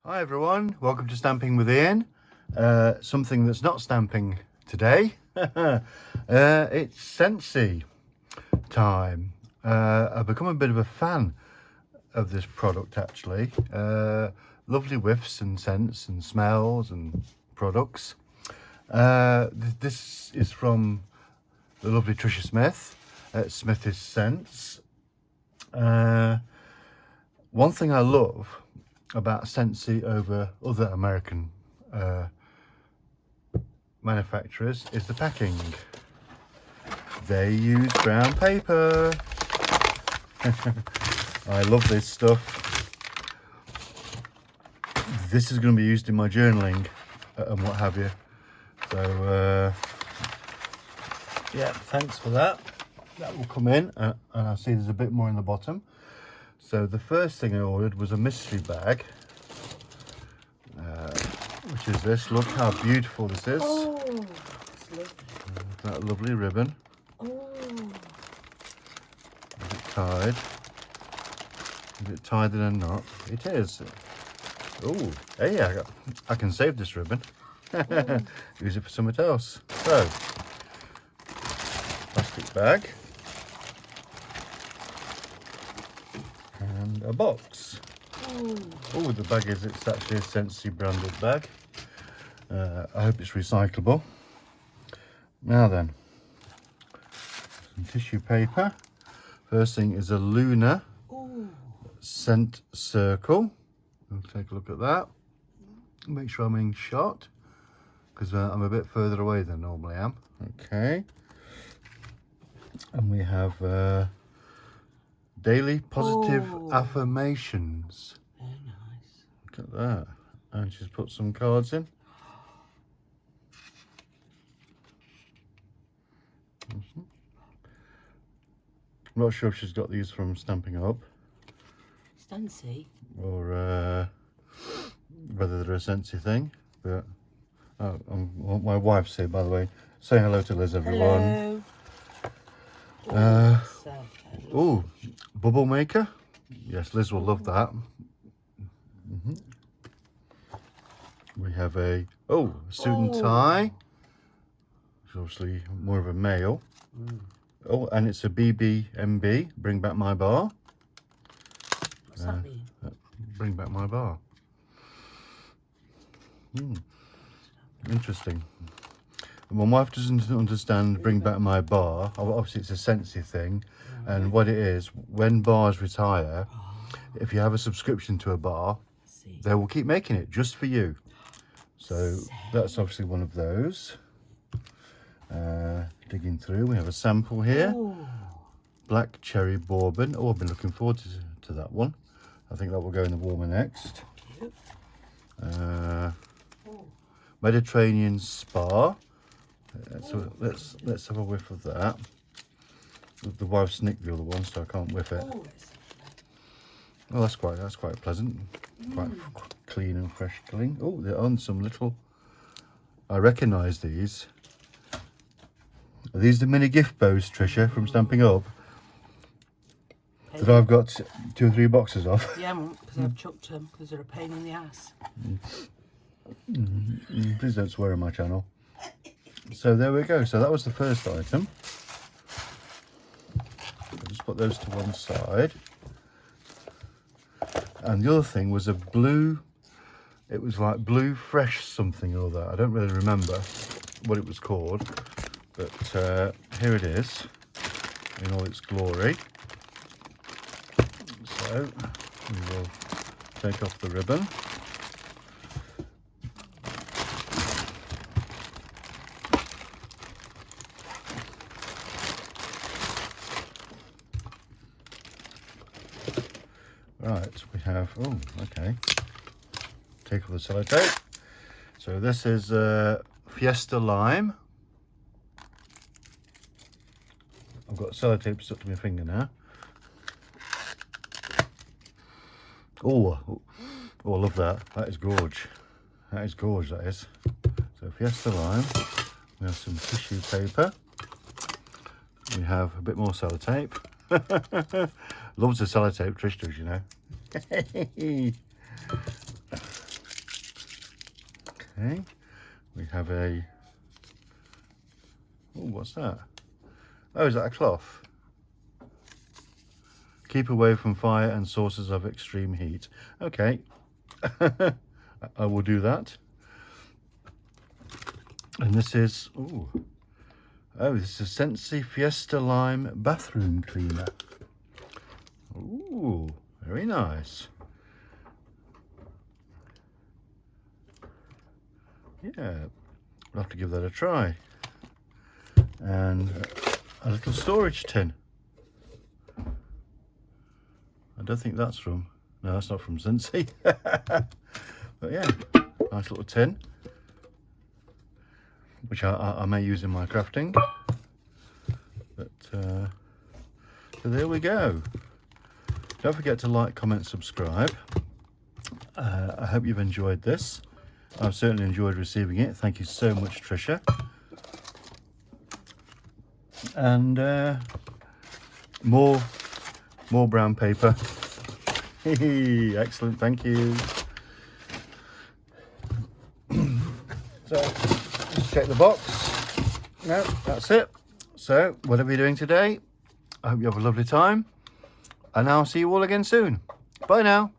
Hi everyone, welcome to Stamping with Ian. Something that's not stamping today. It's Scentsy time. I've become a bit of a fan of this product actually. Lovely whiffs and scents and smells and products. This is from the lovely Trisha Smith at Smith's Scents. One thing I love about Scentsy over other American manufacturers is the packing. They use brown paper. I love this stuff. This is going to be used in my journaling and what have you. So yeah, thanks for that. That will come in, and I see there's a bit more in the bottom. So the first thing I ordered was a mystery bag, which is this. Look how beautiful this is. Oh, it's lovely. That lovely ribbon. Oh. Is it tied? Is it tied in a knot? It is. Oh, hey, I can save this ribbon. Use it for something else. So, plastic bag. And a box. Oh, the bag it's actually a Scentsy branded bag. I hope it's recyclable. Now then, some tissue paper. First thing is a Lunar scent circle. We'll take a look at that. Make sure I'm in shot, because I'm a bit further away than I normally am. Okay. And we have daily positive affirmations. Very nice. Look at that. And she's put some cards in. I'm not sure if she's got these from Stamping Up Scentsy. or whether they're a Scentsy thing. But my wife's here, by the way. Say hello to Liz, everyone. Hello. Oh, bubble maker. Yes, Liz will love that. We have a suit and tie, which is obviously more of a male. Oh, and it's a BBMB, bring back my bar. What's that mean? Bring back my bar. Interesting. My wife doesn't understand bring back my bar. Obviously it's a Scentsy thing, and what it is, when bars retire, if you have a subscription to a bar, they will keep making it just for you. So that's obviously one of those. Digging through, we have a sample here. Black cherry bourbon. Oh, I've been looking forward to that one. I think that will go in the warmer next. Mediterranean spa. So let's have a whiff of that. The wife snicked the other one, so I can't whiff it. Oh, that's quite pleasant. Quite clean and fresh clean. Oh, they're on some little. I recognise these. Are these the mini gift bows, Trisha, from Stamping Up? That I've got 2 or 3 boxes of. Yeah, because I've chucked them because they're a pain in the ass. Please don't swear on my channel. So there we go. So that was the first item. I'll just put those to one side. And the other thing was a blue, it was like blue fresh something or other. I don't really remember what it was called, but here it is in all its glory. So we will take off the ribbon. Right, we have, oh, okay, take off the sellotape. So this is Fiesta Lime. I've got sellotape stuck to my finger now. Oh, I love that. That is gorge. That is gorge, that is. So Fiesta Lime. We have some tissue paper. We have a bit more sellotape. Loves the sellotape, Trish does, you know. Okay, we have a, oh, what's that? Oh, is that a cloth? Keep away from fire and sources of extreme heat. Okay, I will do that. And this is, oh, this is Scentsy Fiesta Lime Bathroom Cleaner. Ooh, very nice. Yeah, I'll have to give that a try. And a little storage tin. I don't think that's from, no, that's not from Scentsy. But yeah, nice little tin, which I may use in my crafting. But so there we go. Don't forget to like, comment, subscribe. I hope you've enjoyed this. I've certainly enjoyed receiving it. Thank you so much, Tricia. And more brown paper. Excellent, thank you. So just check the box. No, that's it. So whatever you're doing today, I hope you have a lovely time, and I'll see you all again soon. Bye now.